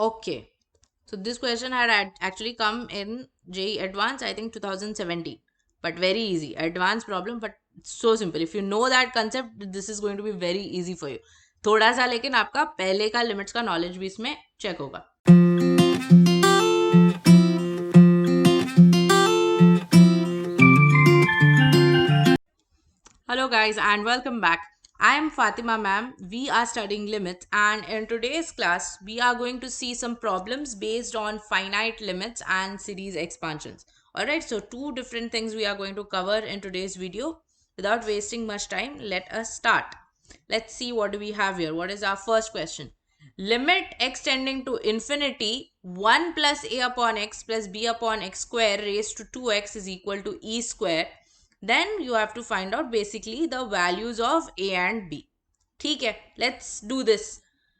Okay, so this question had actually come in JEE Advanced, I think 2017, but very easy advanced problem, but so simple. If you know that concept, this is going to be very easy for you. थोड़ा सा लेकिन आपका पहले का limits का knowledge भी इसमें check होगा. Hello guys and welcome back. I am Fatima ma'am. We are studying limits, and in today's class we are going to see some problems based on finite limits and series expansions. Alright, so two different things we are going to cover in today's video. Without wasting much time, let us start. Let's see what do we have here. What is our first question? Limit x tending to infinity 1 plus a upon x plus b upon x square raised to 2x is equal to e square. Then you have to find out basically the values of a and b. ठीक है, let's do this.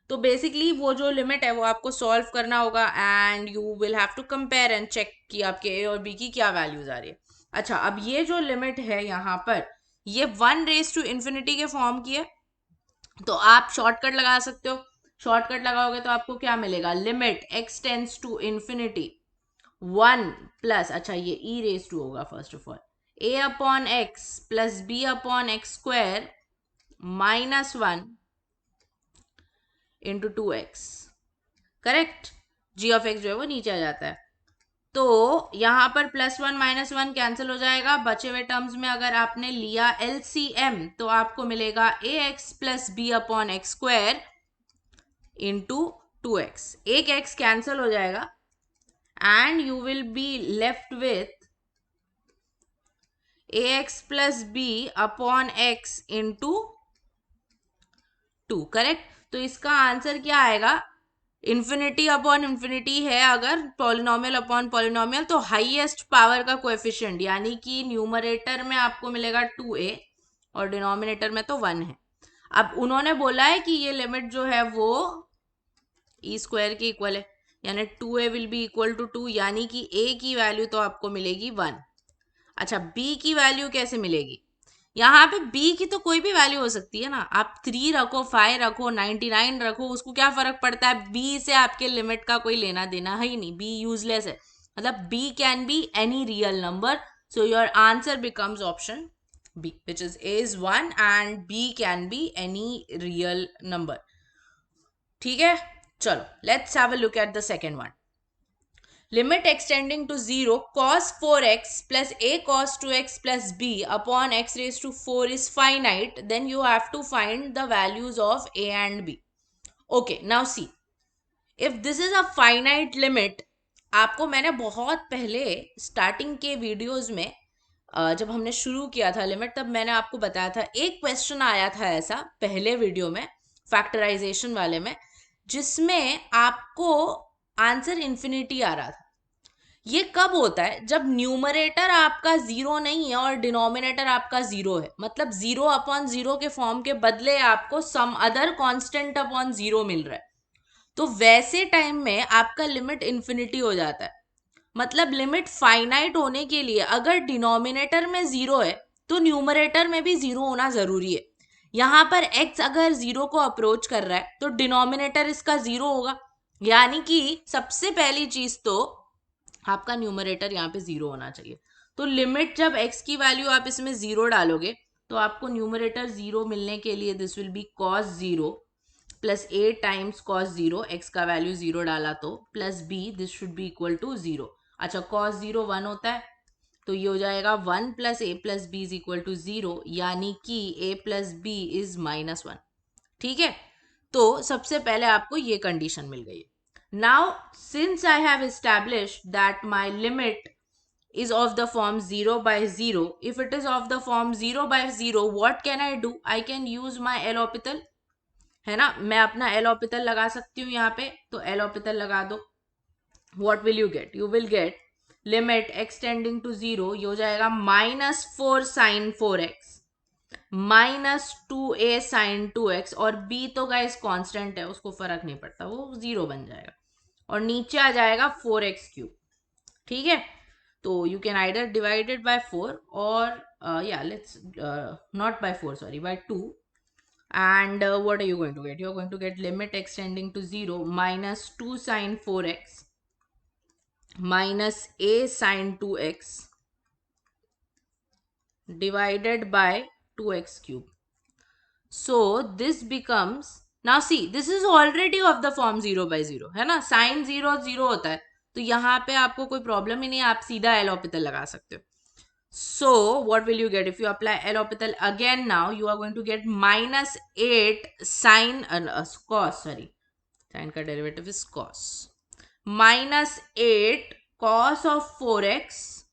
तो basically वो जो limit है वो आपको solve करना होगा and you will have to compare and check कि आपके ए और बी की क्या वैल्यूज आ रही है. अच्छा, अब ये जो लिमिट है यहाँ पर, ये 1 रेज टू इन्फिनिटी के फॉर्म की है, तो आप शॉर्टकट लगा सकते हो. शॉर्टकट लगाओगे तो आपको क्या मिलेगा? Limit x tends to infinity 1 plus, अच्छा ये e रेज टू होगा first of all, a upon x plus b upon x square minus 1 into 2x. Correct. g of x जो है वो नीचे आ जाता है. तो यहां पर +1 -1 कैंसिल हो जाएगा. बचे हुए टर्म्स में अगर आपने लिया LCM तो आपको मिलेगा ax plus b upon x square into 2x. एक x कैंसिल हो जाएगा and you will be left with ax plus b upon x into 2. Correct. तो इसका आंसर क्या आएगा? इन्फिनिटी अपॉन इन्फिनिटी है अगर पॉलिनोमियल अपॉन पॉलिनोमियल, तो हाईएस्ट पावर का कोएफिशिएंट यानी कि न्यूमरेटर में आपको मिलेगा 2a और डिनोमिनेटर में तो 1 है. अब उन्होंने बोला है कि ये लिमिट जो है वो ई स्क्वायर के इक्वल है, यानी 2a will be equal to 2, यानी कि a की वैल्यू तो आपको मिलेगी 1. अच्छा, b की वैल्यू कैसे मिलेगी? यहाँ पे b की तो कोई भी वैल्यू हो सकती है ना. आप 3 रखो, 5 रखो, 99 रखो, उसको क्या फर्क पड़ता है? b से आपके लिमिट का कोई लेना देना है ही नहीं. b यूजलेस है. मतलब b can be any real number. So your answer becomes option b, which is a is 1 and b can be any real number. ठीक है, चलो let's have a look at the second one. Limit extending to 0 cos 4x plus a cos 2x plus b upon x raised to 4 is finite, then you have to find the values of a and b. Okay, now see, if this is a finite limit, आपको मैंने बहुत पहले starting के videos में जब हमने शुरू किया था लिमिट, तब मैंने आपको बताया था, एक क्वेश्चन आया था ऐसा पहले वीडियो में फैक्टराइजेशन वाले में, जिसमें आपको आंसर इन्फिनिटी आ रहा था. ये कब होता है? जब न्यूमरेटर आपका जीरो नहीं है और डिनोमिनेटर आपका जीरो है. मतलब 0 अपॉन 0 के फॉर्म के बदले आपको सम अदर कांस्टेंट अपॉन 0 मिल रहा है. तो वैसे टाइम में आपका लिमिट इन्फिनिटी हो जाता है. मतलब लिमिट फाइनाइट होने के लिए अगर डिनोमिनेटर में 0 है तो न्यूमरेटर में भी 0 होना जरूरी है. यहां पर x अगर 0 को अप्रोच कर रहा है तो डिनोमिनेटर इसका 0 होगा, यानी कि सबसे पहली चीज तो आपका न्यूमरेटर यहाँ पे 0 होना चाहिए. तो लिमिट जब x की वैल्यू आप इसमें 0 डालोगे तो आपको न्यूमरेटर 0 मिलने के लिए this will be cos 0 plus a times cos 0, x का वैल्यू 0 डाला तो, plus b, this should be equal to 0. अच्छा, cos 0 1 होता है तो ये हो जाएगा 1 plus a plus b is equal to 0, यानी कि a प्लस b इज -1. ठीक है, तो सबसे पहले आपको ये कंडीशन मिल गई है. Now, since I have established that my limit is of the form 0 by 0, if it is of the form 0 by 0, what can I do? I can use my L'Hopital, है ना. मैं अपना L'Hopital लगा सकती हूँ यहाँ पे, तो L'Hopital लगा दो. What will you get? You will get limit x tending to 0, ये हो जाएगा -4 sin 4x minus 2a sign 2x, और b तो गाइस कांस्टेंट है, उसको फर्क नहीं पड़ता, वो 0 बन जाएगा, और नीचे आ जाएगा 4x³. ठीक है, तो you can either divide it by 4 और या let's not by 4, sorry, by 2. and what are you going to get? You're going to get limit extending to 0 minus 2 sine 4x minus a sine 2x divided by 2x cube. So this becomes, now see, this is already of the form 0 by 0 है ना, sin 0 0 होता है, तो यहाँ पे आपको कोई problem ही नहीं है, आप सीधा एल ऑपिटल लगा सकते हो. So what will you get if you apply L Hopital again? Now you are going to get minus 8 sine cos, sorry, sine का derivative is cos, minus 8 cos of 4x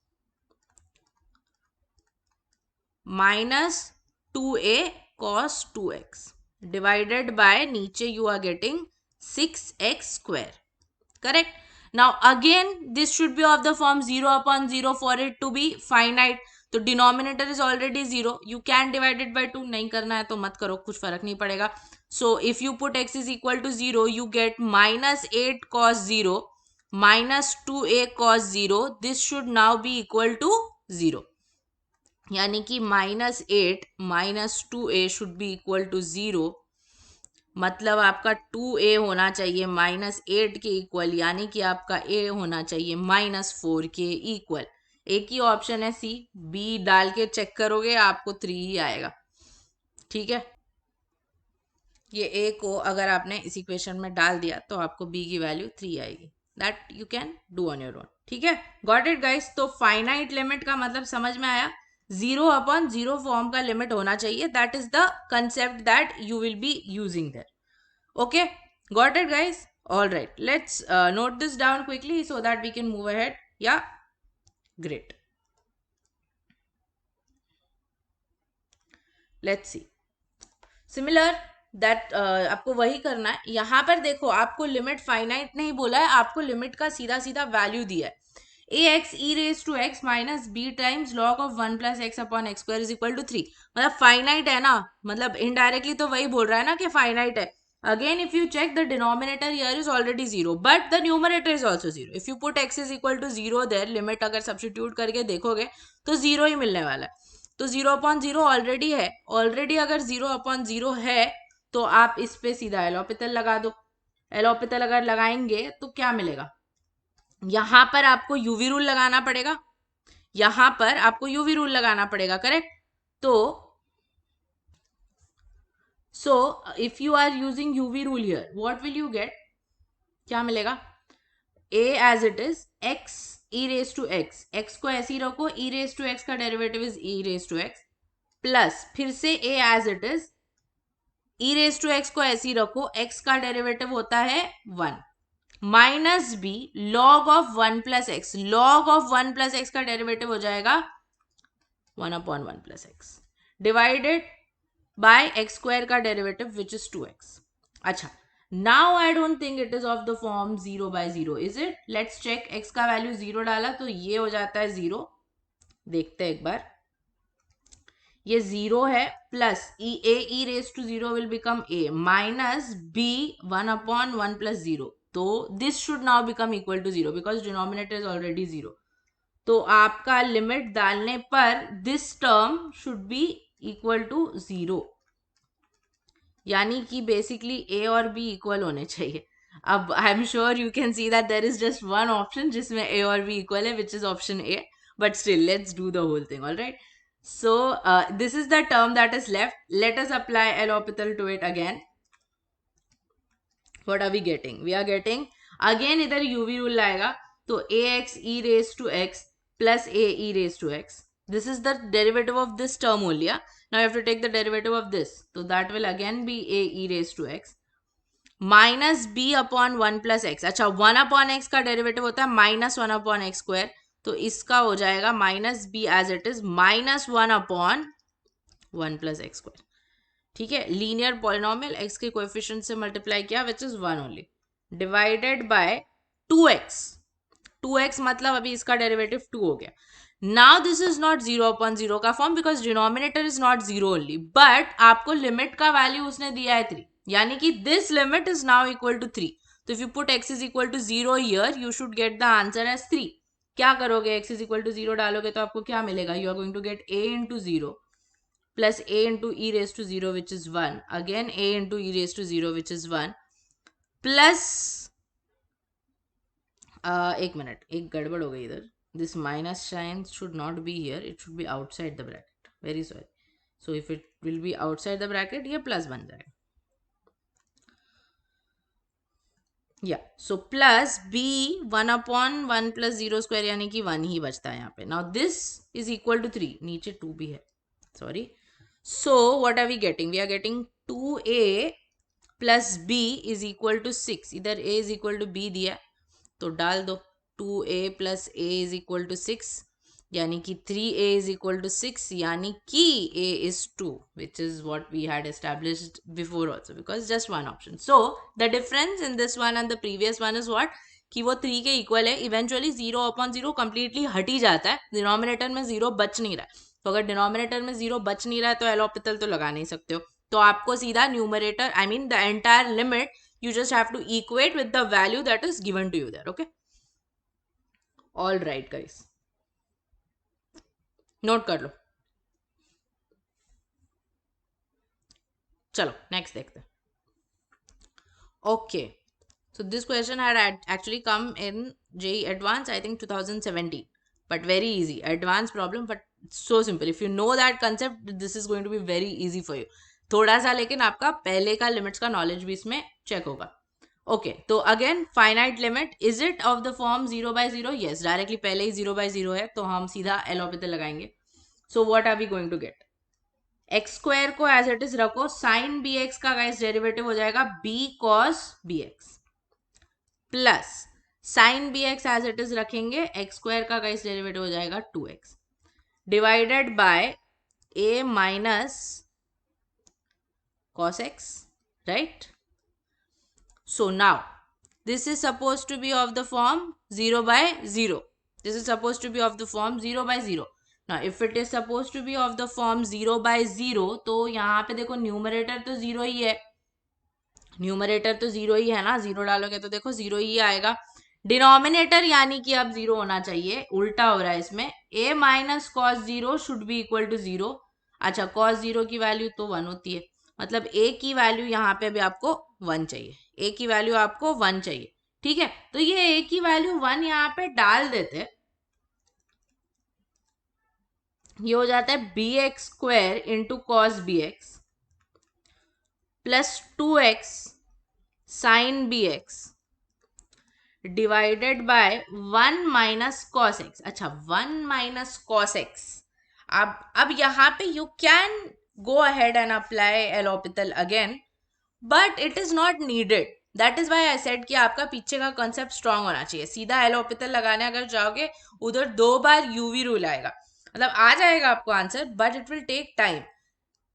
minus 2a cos 2x divided by, नीचे you are getting 6x square. Correct? Now again this should be of the form 0 upon 0 for it to be finite. तो denominator is already 0, you can divide it bye 2, नहीं करना है तो मत करो, कुछ फर्क नहीं पड़ेगा. So if you put x is equal to 0 you get minus 8 cos 0 minus 2a cos 0. This should now be equal to 0, यानी कि minus 8 minus 2a should be equal to 0. मतलब आपका 2a होना चाहिए माइनस 8 के इक्वल, यानी कि आपका a होना चाहिए माइनस 4 के इक्वल. एक ही ऑप्शन है सी, बी डाल के चेक करोगे आपको 3 ही आएगा. ठीक है, ये ए को अगर आपने इस इक्वेशन में डाल दिया तो आपको बी की वैल्यू 3 आएगी. That you can do on your own. ठीक है, गॉट इट गाइस. तो फाइनाइट लिमिट का मतलब समझ में आया, 0 अपॉन 0 फॉर्म का लिमिट होना चाहिए. That is the concept that you will be using there. Okay, got it guys. All right, let's note this down quickly so that we can move ahead. Yeah great, let's see. Similar that आपको वही करना है. यहां पर देखो आपको limit finite नहीं बोला है, आपको लिमिट का सीधा सीधा वैल्यू दिया है. ax e raised to x minus b times log of 1 plus x upon x square is equal to 3. मतलब फाइनाइट है ना, मतलब इनडायरेक्टली तो वही बोल रहा है ना कि फाइनाइट है. Again if you check the denominator here is already 0 but the numerator is also 0. If you put x is equal to 0 there, limit अगर सब्स्टिट्यूट करके देखोगे तो 0 ही मिलने वाला है. तो 0 अपॉन 0 ऑलरेडी है, ऑलरेडी अगर 0 अपॉन 0 है तो आप इस पे सीधा एल ऑपिटल लगा दो. एल ऑपिटल अगर लगाएंगे तो क्या मिलेगा, यहां पर आपको यूवी रूल लगाना पड़ेगा, यहां पर आपको यूवी रूल लगाना पड़ेगा. करेक्ट? तो so if you are using UV rule here what will you get, क्या मिलेगा, a as it is x e raise to x, x को ऐसे ही रखो, e रेज टू x का derivative is e raise to x plus फिर से a as it is e raise to x को ऐसे ही रखो, x का डेरिवेटिव होता है 1 minus b log of 1 plus x, log of 1 plus x का डेरिवेटिव हो जाएगा 1 upon 1 plus x divided by x square का डेरिवेटिव विच इज 2x. अच्छा, now I don't think it is of the form 0 by 0, is it? Let's check. x का value 0 डाला तो ये हो जाता है 0, देखते हैं एक बार. ये 0 है plus e raise to 0 will become a minus b 1 upon 1 plus 0. तो this should now become equal to 0 because denominator is already 0. तो आपका लिमिट डालने पर this term should be equal to 0, यानी कि बेसिकली a और b इक्वल होने चाहिए. अब I am sure you can see that there is just one option जिसमें a और b इक्वल है which is option a, but still let's do the whole thing. Alright, so this is the term that is left. Let us apply L'Hopital to it again. What are we getting? We are getting again इधर UV rule लाएगा तो ax e raised to x plus a e raised to x. This is the derivative of this term only. Now you have to take the derivative of this. So that will again be a e raised to x minus b upon 1 plus x. अच्छा, 1 upon x का derivative होता है minus 1 upon x square, तो इसका हो जाएगा minus b as it is minus 1 upon 1 plus x square. ठीक है, लीनियर पॉलिनोमियल x के कोएफिशिएंट से मल्टीप्लाई किया which is 1 only divided by 2x. 2x मतलब अभी इसका डेरिवेटिव 2 हो गया. Now this is not 0 upon 0 का form because denominator is not 0 only, but आपको लिमिट का वैल्यू उसने दिया है 3, यानी कि this limit is now equal to 3. तो if you put x is equal to 0 here you should get the answer as 3. क्या करोगे, x इज इक्वल टू 0 डालोगे तो आपको क्या मिलेगा, you are going to get a into 0 plus a into e raised to 0 which is 1, again a into e raised to 0 which is 1, plus एक minute, एक गड़बड़ हो गई इधर, this minus sign should not be here, it should be outside the bracket, very sorry. So if it will be outside the bracket, ये plus बन जाएगा. Yeah, so plus b 1 upon 1 plus 0 square यानी कि 1 ही बचता है यहाँ पे. Now this is equal to 3, नीचे 2 भी है, sorry. So what are we getting? We are getting 2a plus b is equal to 6. इधर a is equal to b दिया तो डाल दो. 2a plus a is equal to 6 यानी कि 3a is equal to 6 यानी कि a is 2, which is what we had established before also, because just one option. So the difference in this one and the previous one is what, कि वो 3 के equal है. Eventually 0 upon 0 completely हट ही जाता है, denominator में 0 बच नहीं रहा है. तो अगर डिनोमिनेटर में 0 बच नहीं रहा है तो एलोपिटल तो लगा नहीं सकते हो. तो आपको सीधा numerator, I mean the entire limit, you just have to equate with the value that is given to you there. Okay, all right guys, note कर लो. चलो नेक्स्ट देखते हैं. Okay, so this question had actually come in JEE Advanced, I think 2017, but very easy, advanced problem but so simple. If you know that concept, this is going to be very easy for you. थोड़ा सा लेकिन आपका पहले का limits का knowledge भी इसमें check होगा. ओके, तो again finite limit, is it of the form 0 by 0? Yes, directly पहले ही 0 by 0 है तो हम सीधा एलोपिटल लगाएंगे. So what are we going to get? X square को एज इट इज रखो, साइन बी एक्स का गाइस डेरिवेटिव हो जाएगा b cos B x, plus sine B x as it is रखेंगे, एक्स स्क्वायर का guys derivative हो जाएगा 2x, divided by a minus cos x, right? So now this is supposed to be of the form 0 by 0. This is supposed to be of the form 0 by 0. Now if it is supposed to be of the form 0 by 0, तो यहाँ पे देखो numerator तो 0 ही है, numerator तो 0 ही है ना, 0 डालोगे तो देखो 0 ही आएगा. डिनोमिनेटर यानी कि अब 0 होना चाहिए, उल्टा हो रहा है इसमें. a minus cos 0 should be equal to 0. अच्छा, कॉस 0 की वैल्यू तो 1 होती है, मतलब a की वैल्यू यहाँ पे भी आपको 1 चाहिए, a की वैल्यू आपको 1 चाहिए. ठीक है, तो ये a की वैल्यू 1 यहाँ पे डाल देते, ये हो जाता है B x square into cos B x plus 2x sine B X divided by 1 minus cos X. अच्छा, 1 माइनस कॉस एक्स. अब यहाँ पे you can go ahead and apply L'Hopital again, but it is not needed. That is why I said कि आपका पीछे का concept strong होना चाहिए. सीधा एलोपिटल लगाने अगर जाओगे, उधर 2 बार यूवी रूल आएगा, मतलब आ जाएगा आपको answer, but it will take time.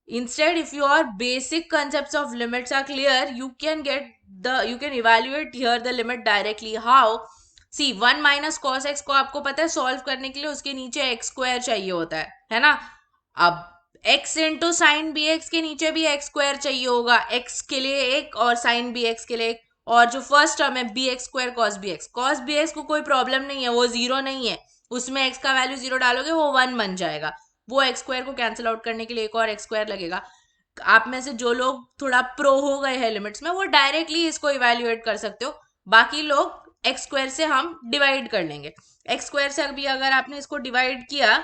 Instead, if your basic concepts of limits are clear, you can evaluate here the limit directly. How? See, 1 minus cos x को आपको पता है सॉल्व करने के लिए उसके नीचे x स्क्वायर चाहिए होता है ना. अब x into sine B x के नीचे भी x स्क्वायर चाहिए होगा, x के लिए एक और साइन बी एक्स के लिए एक, और जो फर्स्ट टर्म है B x square cos B x को कोई प्रॉब्लम नहीं है, वो 0 नहीं है, उसमें x का वैल्यू 0 डालोगे वो 1 बन जाएगा. वो एक्स स्क्वायर को कैंसिल आउट करने के लिए एक और एक्स स्क्वायर लगेगा. आप में से जो लोग थोड़ा प्रो हो गए हैं लिमिट्स में, वो डायरेक्टली इसको इवेल्युएट कर सकते हो. बाकी लोग एक्स स्क्वायर से हम डिवाइड कर लेंगे. एक्स स्क्वायर से अभी अगर आपने इसको डिवाइड किया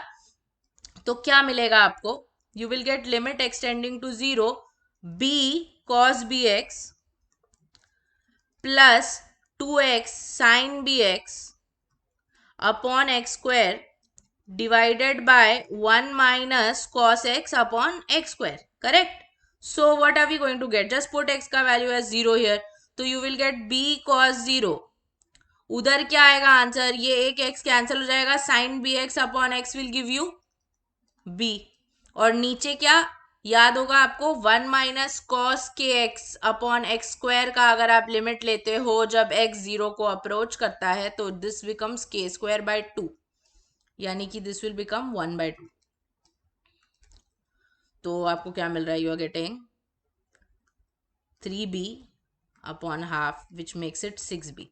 तो क्या मिलेगा आपको? You will get limit x tending to 0 b cos B x plus 2x sine B x upon x square divided by 1 minus cos x upon x square, correct? So what are we going to get? Just put x का value as 0 here, तो you will get b cos 0. उधर क्या आएगा answer? ये एक x cancel हो जाएगा, sin bx upon x will give you b. और नीचे क्या याद होगा आपको? 1 minus cos kx upon x square का अगर आप लिमिट लेते हो जब x 0 को अप्रोच करता है तो this becomes k square by 2, यानी कि दिस विल बिकम 1 by 2. तो आपको क्या मिल रहा है? You are getting 3b upon half which makes it 6b.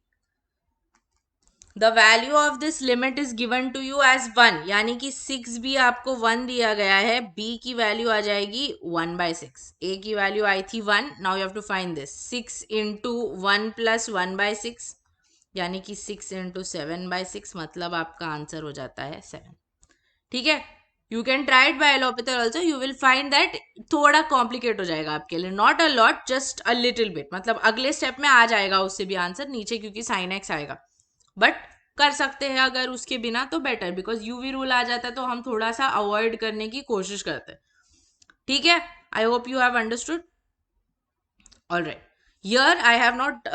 The value of this limit is given to you as 1, यानी कि 6 भी आपको 1 दिया गया है, b की वैल्यू आ जाएगी 1/6, a की वैल्यू आई थी 1, now you have to find this 6 into 1 plus 1/6, यानी कि 6 इंटू 7/6, मतलब आपका आंसर हो जाता है 7. ठीक है, you can try it by L'Hopital also, you will find that थोड़ा कॉम्प्लिकेट हो जाएगा आपके लिए, not a lot, just a little bit, मतलब अगले स्टेप में आ जाएगा उससे भी आंसर नीचे, क्योंकि साइन एक्स आएगा, बट कर सकते हैं अगर उसके बिना तो बेटर, बिकॉज यूवी रूल आ जाता है तो हम थोड़ा सा अवॉइड करने की कोशिश करते हैं. ठीक है, I hope you have understood. All right, here I have not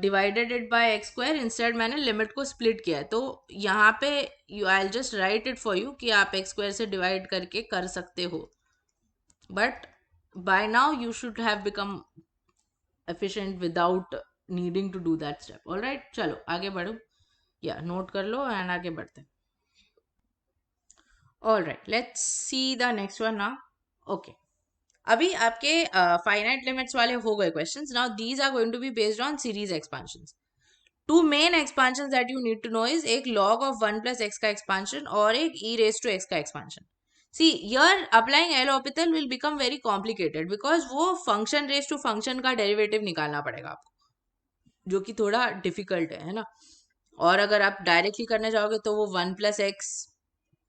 divided it by x square, instead मैंने लिमिट को स्प्लिट किया है, तो यहाँ पे you I just right it for you कि आप एक्स स्क्वायर से डिवाइड करके कर सकते हो, but by now you should have become efficient without needing to do that step. All right, चलो आगे बढ़ो, या नोट कर लो एंड आगे बढ़ते हैं. All right, let's see the next one now. Okay, अभी आपके फाइनाइट लिमिट्स वाले हो गए questions. Now these are going to be based on series expansions. Two main expansions that you need to know is एक log of 1 plus x का expansion और एक e raise to x का expansion. See here applying L'Hopital will become very complicated, because वो function raise to function का derivative निकालना पड़ेगा आपको, जो कि थोड़ा डिफिकल्ट है ना. और अगर आप डायरेक्टली करने जाओगे तो वो 1 plus x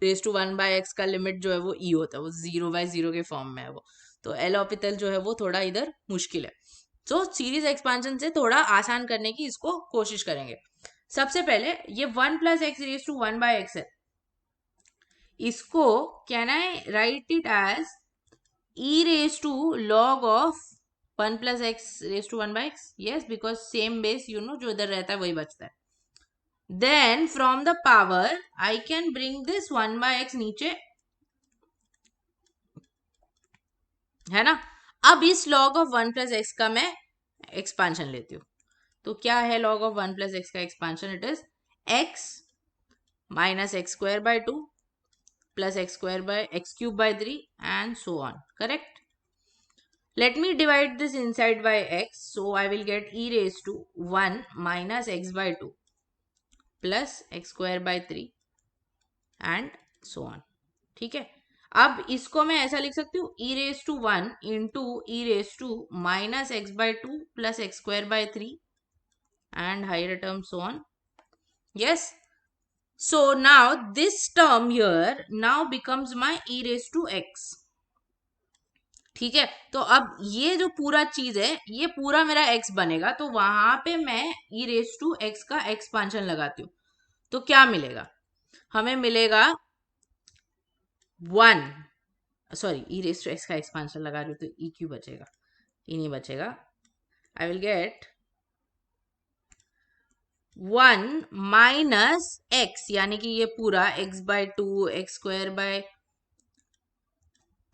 raise to 1/x का लिमिट जो है वो e होता है, वो 0/0 के फॉर्म में है वो, तो एल ऑर्बिटल जो है वो थोड़ा इधर मुश्किल है. सो सीरीज एक्सपांशन से थोड़ा आसान करने की इसको कोशिश करेंगे. सबसे पहले ये 1 plus x raise to 1/x है, इसको can I write it as e raise to log of 1 plus x raise to 1/x. Yes, because same base you know जो इधर रहता है वही बचता है. Then from the power I can bring this 1/x नीचे, है ना. अब इस log of 1 plus x का मैं एक्सपांशन लेती हूँ, तो क्या है log of 1 plus x का expansion? It is x minus x square by 2 plus x square by x cube by 3 and so on. Correct? Let me divide this inside by x, so I will get e raised to 1 minus x by 2 plus x square by 3 and so on. ठीक है, अब इसको मैं ऐसा लिख सकती हूँ e raise to 1 into e raise to minus x by 2 plus x square by 3 and higher term so on. Yes, so now this term here now becomes my e raise to x. ठीक है, तो अब ये जो पूरा चीज है ये पूरा मेरा x बनेगा, तो वहां पे मैं e रेज टू x का एक्सपांशन लगाती हूँ, तो क्या मिलेगा हमें? मिलेगा 1, sorry e raise to x का एक्सपांशन लगा रही हूँ तो ई क्यों बचेगा, ई नहीं बचेगा. I will get 1 minus x, यानी कि ये पूरा x by 2 x square by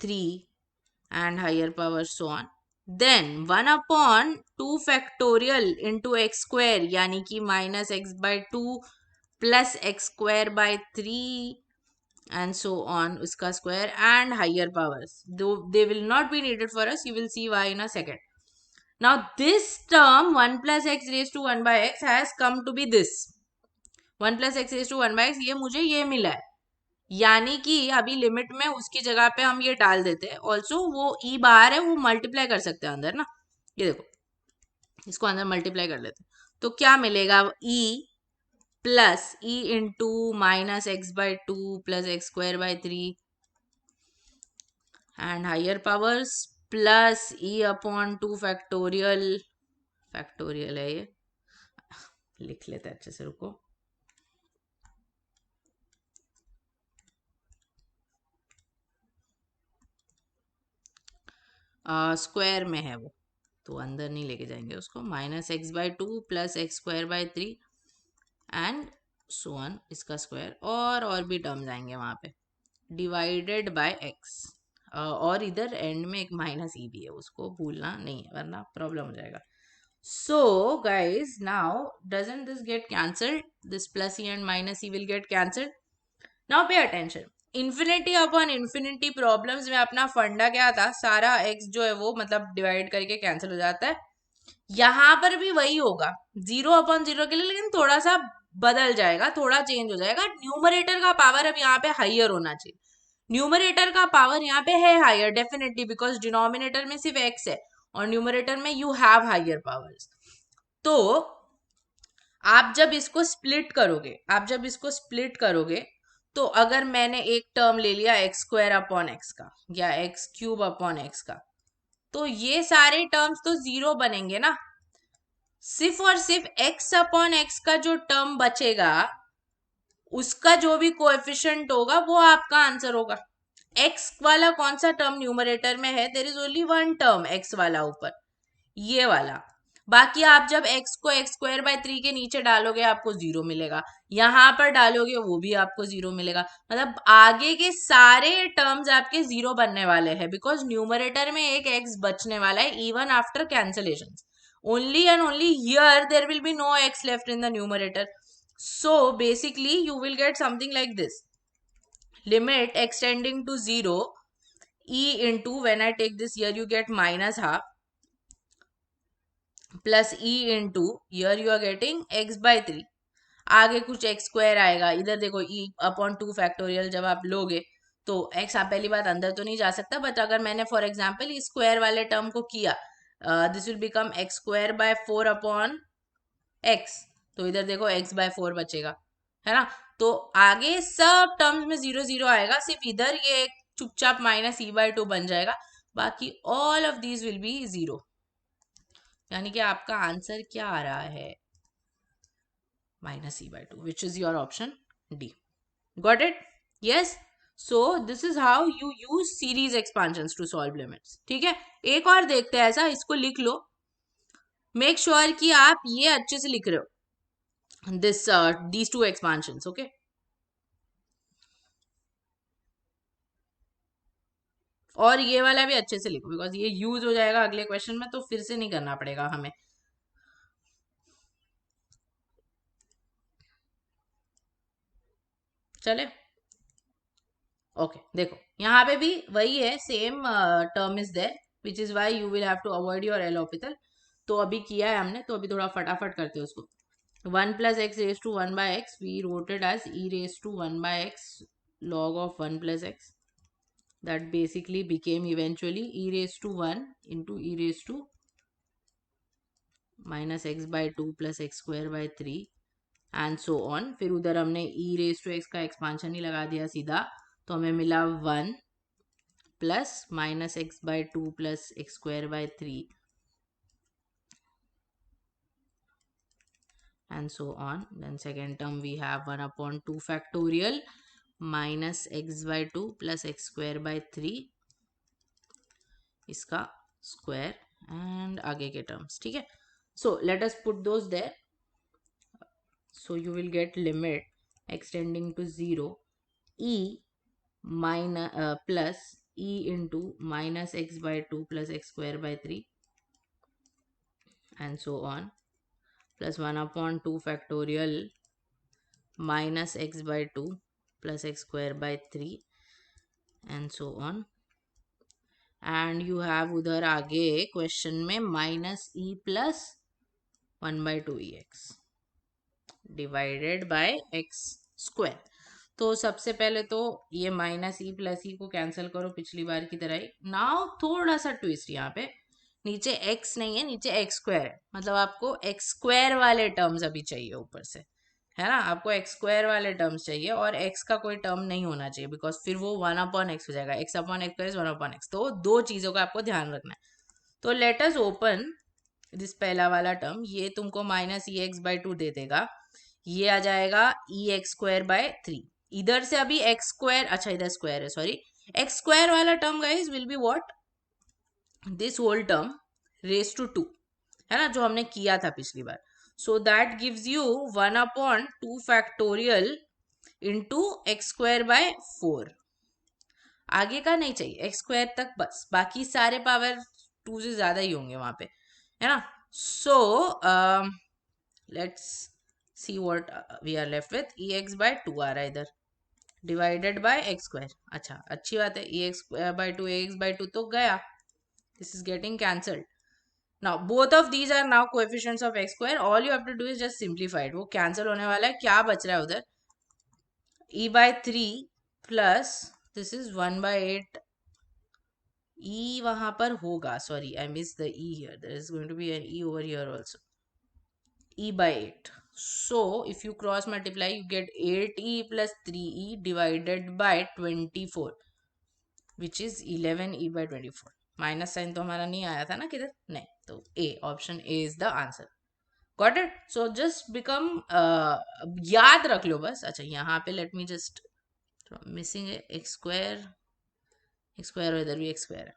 3 and higher power so on. Then 1 upon 2 factorial into x square, यानी कि minus x by 2 plus x square by 3 and so on, uska square and higher powers, though they will not be needed for us, you will see why in a second. Now this term 1 plus x raised to 1/x has come to be this 1 plus x raised to 1/x, ये मुझे ये मिला है, यानी कि अभी limit में उसकी जगह पे हम ये डाल देते हैं. ऑल्सो वो e बाहर है, वो मल्टीप्लाई कर सकते हैं अंदर ना, ये देखो इसको अंदर मल्टीप्लाई कर लेते हैं, तो क्या मिलेगा? e plus e into minus x by 2 plus x square by 3 and higher powers plus e upon 2 factorial, factorial है ये, लिख लेते हैं अच्छे से, रुको. स्क्वायर में है वो, तो अंदर नहीं लेके जाएंगे उसको. Minus x by 2 plus x square by 3 and so on, इसका स्क्वायर और भी टर्म्स आएंगे वहां पे, डिवाइडेड बाय एक्स. और इधर एंड में एक माइनस ई भी है, उसको भूलना नहीं है वरना प्रॉब्लम हो जाएगा. So guys now doesn't this get cancelled, this plus E and minus E will get cancelled. Now pay attention, infinity upon infinity problems में अपना फंडा क्या था, सारा एक्स जो है वो मतलब डिवाइड करके कैंसिल हो जाता है. यहां पर भी वही होगा 0 अपॉन 0 के लिए, लेकिन थोड़ा सा बदल जाएगा, थोड़ा चेंज हो जाएगा। न्यूमरेटर का पावर अब यहाँ पे हाइयर होना चाहिए। न्यूमरेटर का पावर यहाँ पे है हाइयर डेफिनेटली, बिकॉज डिनोमिनेटर में सिर्फ x है और न्यूमरेटर में यू हैव हाइयर पावर्स। तो आप जब इसको स्प्लिट करोगे तो अगर मैंने एक टर्म ले लिया एक्स स्क्वायर अपॉन एक्स का या एक्स क्यूब अपॉन एक्स का, तो ये सारे टर्म्स तो जीरो बनेंगे ना। सिर्फ और सिर्फ x अपॉन एक्स का जो टर्म बचेगा उसका जो भी कोएफिशिएंट होगा वो आपका आंसर होगा। x वाला कौन सा टर्म न्यूमरेटर में है? There is only one term x वाला ऊपर, ये वाला। बाकी आप जब x को एक्स स्क्वायर बाय 3 के नीचे डालोगे आपको जीरो मिलेगा, यहां पर डालोगे वो भी आपको जीरो मिलेगा। मतलब आगे के सारे टर्म्स आपके जीरो बनने वाले हैं, बिकॉज न्यूमरेटर में एक x बचने वाला है even after cancellation. Only and only here there will be no x left in the numerator. So basically you will get something like this. Limit extending to 0 e into, when I take this here you get minus half plus e into, here you are getting x by 3, आगे कुछ x square आएगा। इधर देखो e upon 2 factorial जब आप लोगे तो x, आप पहली बात अंदर तो नहीं जा सकता, बट अगर मैंने फॉर एग्जाम्पल इस स्क्वायर वाले टर्म को किया, this will become x square bye 4 upon x, तो इधर देखो x बाय 4 बचेगा, है ना। तो आगे सब टर्म्स में जीरो जीरो आएगा, सिर्फ इधर ये एक चुपचाप माइनस ई बाय 2 बन जाएगा, बाकी all of these will be zero. यानी कि आपका आंसर क्या आ रहा है? minus e by 2, which is your option D. Got it? Yes. So this is how you use series expansions to solve limits. ठीक है, एक और देखते हैं ऐसा, इसको लिख लो, मेक श्योर कि आप ये अच्छे से लिख रहे हो, this these two expansions. Okay, और ये वाला भी अच्छे से लिखो, बिकॉज ये यूज हो जाएगा अगले क्वेश्चन में, तो फिर से नहीं करना पड़ेगा हमें। चले, ओके देखो यहाँ पे भी वही है, same term is there, which is why you will have to avoid your L'Hopital. तो अभी किया है हमने, तो अभी थोड़ा फटाफट करते हैं उसको। 1 plus x raise to 1 by x we wrote it as e raise to 1 by x log of 1 plus x, that basically became eventually e raised to 1 into e raised to minus x by 2 plus x square by 3 and so on. फिर उधर हमने e raise to x का expansion ही लगा दिया सीधा, तो हमें मिला 1 plus minus x by 2 plus x square by 3 and so on. Then second term we have 1 upon 2 factorial minus x by 2 plus x square by 3 इसका स्क्वायर एंड आगे के टर्म्स। ठीक है, so let us put those there. So you will get limit x tending to 0 e minus plus e into minus x by 2 plus x square by 3 and so on, plus 1 upon 2 factorial minus x by 2 plus x square by 3 and so on, and you have उधर आगे question में minus e plus 1 by 2 e x divided by x square. तो सबसे पहले तो ये minus e plus ई को cancel करो पिछली बार की तरह ही। नाउ थोड़ा सा ट्विस्ट, यहाँ पे नीचे x नहीं है, नीचे एक्स स्क्वायर है, मतलब आपको एक्स स्क्वायर वाले टर्म्स अभी चाहिए ऊपर से, है ना। आपको एक्स स्क्वायर वाले टर्म्स चाहिए और x का कोई टर्म नहीं होना चाहिए, बिकॉज फिर वो 1 अपॉन एक्स हो जाएगा। x upon x is 1 upon x, तो दो चीजों का आपको ध्यान रखना है। तो लेट अस ओपन दिस पहला वाला टर्म, ये तुमको माइनस ई एक्स बाय 2 दे देगा, ये आ जाएगा ई एक्स स्क्वायर बाय 3। इधर से अभी एक्स स्क्वायर, अच्छा इधर स्क्वायर है, सॉरी, एक्स स्क्वायर वाला term guys will be what, this whole term raise to 2, है ना, जो हमने किया था पिछली बार। So that gives you 1 upon 2 factorial into x square by 4। आगे का नहीं चाहिए, x square तक बस, बाकी सारे पावर 2 से ज्यादा ही होंगे वहां पे, है ना। So let's see what we are left with, ex by 2 आ रहा है इधर, डिवाइडेड बाय एक्स स्क्वायर। अच्छा अच्छी बात है, ex by 2 ax by 2 तो गया, this is getting cancelled. Now both of these are now coefficients of x square. All you have to do is just simplify it. वो cancel होने वाला है. क्या बच रहा है उधर? E by 3 plus this is 1 by 8. E वहां पर होगा. Sorry, I missed the E here. There is going to be an E over here also. E by 8. So if you cross multiply, you get 8E plus 3E divided by 24, which is 11E by 24. Minus sine तो हमारा नहीं आया था ना किधर, नहीं, तो A, option A is the answer. Got it. So just become, याद रख लो बस. अच्छा यहाँ पे लेट मी जस्ट, मिसिंग है एक्स स्क्वायर, एक्स स्क्वायर और इधर भी एक्स स्क्वायर है.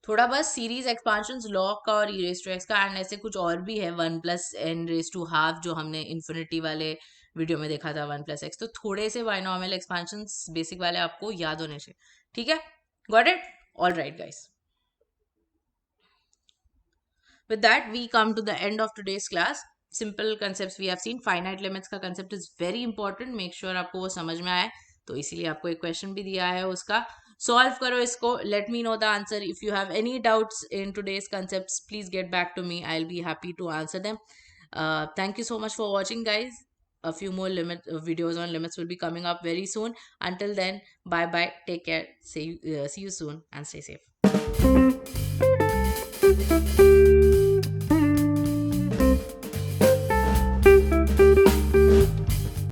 थोड़ा बस सीरीज एक्सपांशंस लॉग का और ई रेस टू एक्स का, एंड ऐसे कुछ और भी है, 1 प्लस एन रेस टू हाफ जो हमने इन्फिनिटी वाले वीडियो में देखा था, 1 प्लस एक्स. तो थोड़े से बाइनॉमियल एक्सपांशंस बेसिक वाले आपको याद होने चाहिए. ठीक है, got it. All right guys, with that we come to the end of today's class. Simple concepts we have seen. Finite limits का concept is very important. Make sure आपको वो समझ में आए. तो इसीलिए आपको एक क्वेश्चन भी दिया है, उसका सॉल्व करो इसको. Let me know the answer. If you have any doubts in today's concepts, please get back to me. I'll be happy to answer them. Thank you so much for watching guys. A few more videos on limits will be coming up very soon. Until then, bye bye, take care, see you soon and stay safe.